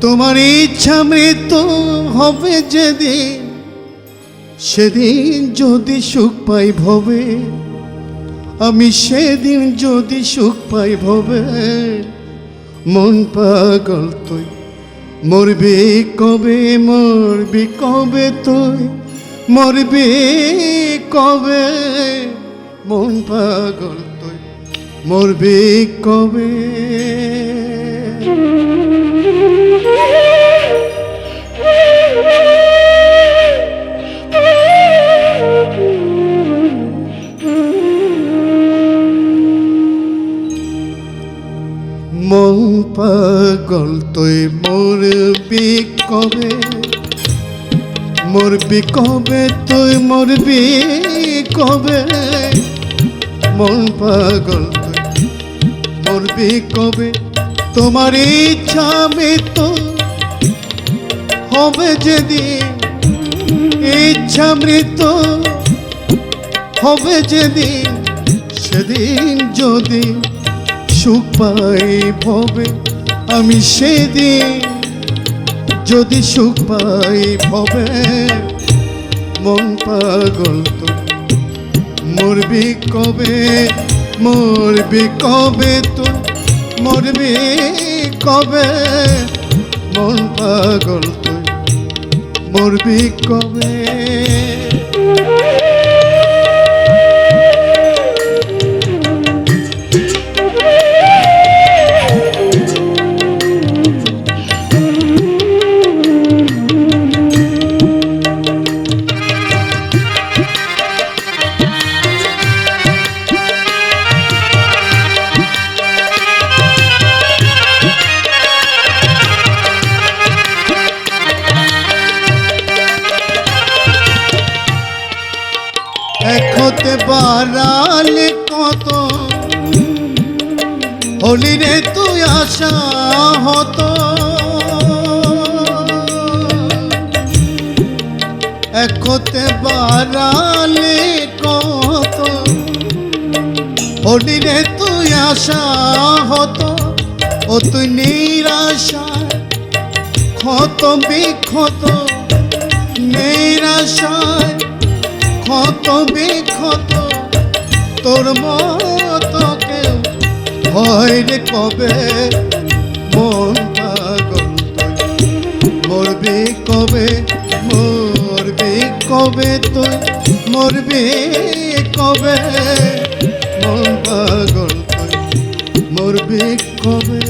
তোমার ইচ্ছা মৃত্যু হবে যেদিন, সেদিন যদি সুখ পাই ভবে, আমি সেদিন যদি সুখ পাই ভবে। মন পাগল তুই মরবি কবে, মরবি কবে তুই মরবি কবে। মন পাগল তুই মরবি কবে। মন পাগল তুই মরবি কবে, মরবি কবে তুই মরবি কবে। মন পাগল তুই মরবি কবে। তোমার ইচ্ছা মৃত্যু হবে যেদিন, ইচ্ছা মৃত্যু হবে যেদিন, সেদিন যদি সুখ পাই ভবে, আমি সেদিন যদি সুখ পাই ভবে। মন পাগল তো মরবি কবে, মরবি কবে তো মরবি কবে। মন পাগল তো মরবি কবে। এক হতে বাড়ালে কত হলি রে তুই আশা হতো। এক হতে বাড়ালে কত হলি রে তুই আশা হতো। ও তুই নিরাশায় ক্ষত বিক্ষত, নিরাশায় ক্ষত বিক্ষত। তোর মতো কেউ হয় রে কবে। মন পাগল তুই মরবি কবে, মরবি কবে তুই মরবি কবে। মন পাগল তুই মরবি কবে।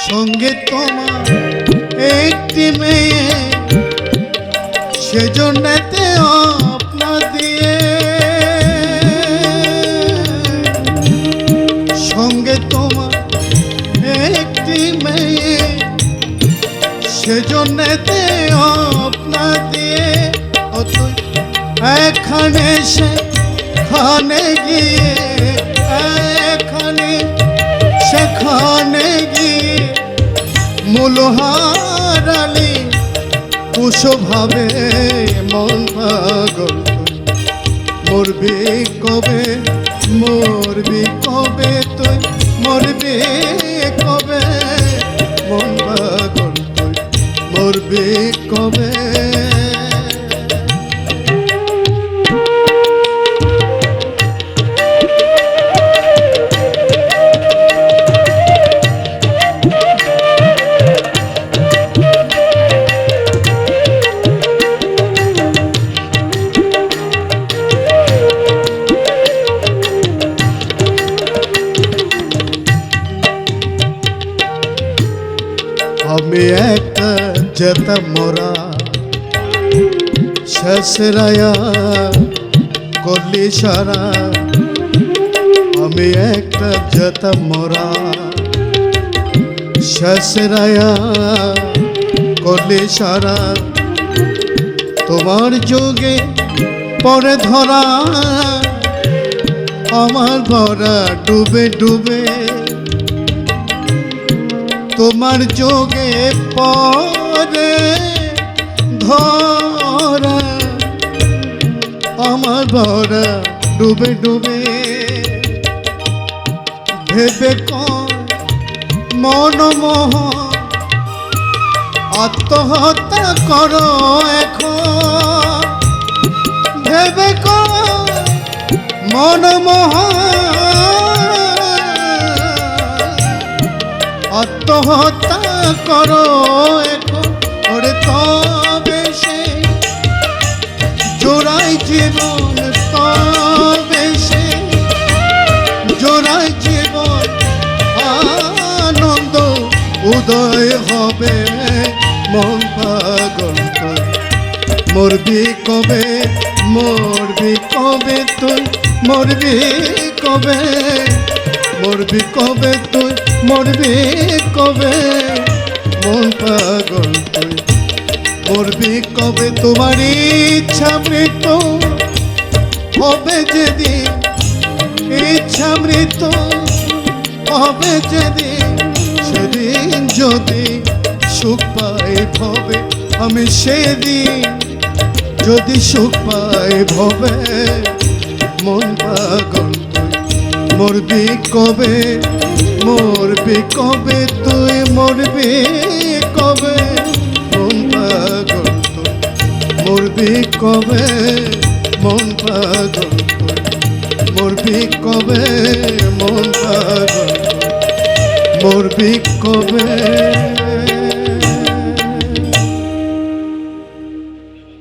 সঙ্গে তোমার একটি মেয়ে, সেজন্যতে আপনা দিয়ে। সঙ্গে তোমার একটি মেয়ে, সেজন্যতে আপনা দিয়ে। ও তুই এখানে সেখানে গিয়ে, এখানে সেখানে গিয়ে মূল হারালি কুশভাবে। মন পাগল মরবি কবে, মরবি কবে তুই মরবি কবে। মন পাগল তুই মরবি কবে। আমি একা যেতাম মোরা শেষ রায়া করলি সারা। আমি একটা যেতাম মরা শেষরায়া করলে সারা তোমার যোগে পরে ধরা আমার ভরা ডুবে ডুবে তোমার যোগে পরে ধরা আমার ভরা ডুবে ডুবে ভেবে মনমোহ আত্মহত্যা করো এখন ভেবে মনমোহ আত্মহত্যা করো এখন ওরে তবে সে জোড়াই জীবন তবে সে জোড়াই জীবন আনন্দ উদয় হবে মন পাগল তুই মরবি কবে তুই মরবি কবে তুই মরবি কবে মন পাগল তুই মরবি কবে তোমার ইচ্ছা মৃত্যু হবে যেদিন ইচ্ছা মৃত্যু হবে যেদিন সেদিন যদি সুখ পাই ভবে আমি সেদিন যদি সুখ পাই ভবে মন পাগল তুই মরবি কবে তুই মরবি কবে মন পাগল তুই মরবি কবে মন পাগল তুই মরবি কবে মন পাগল মরবি কবে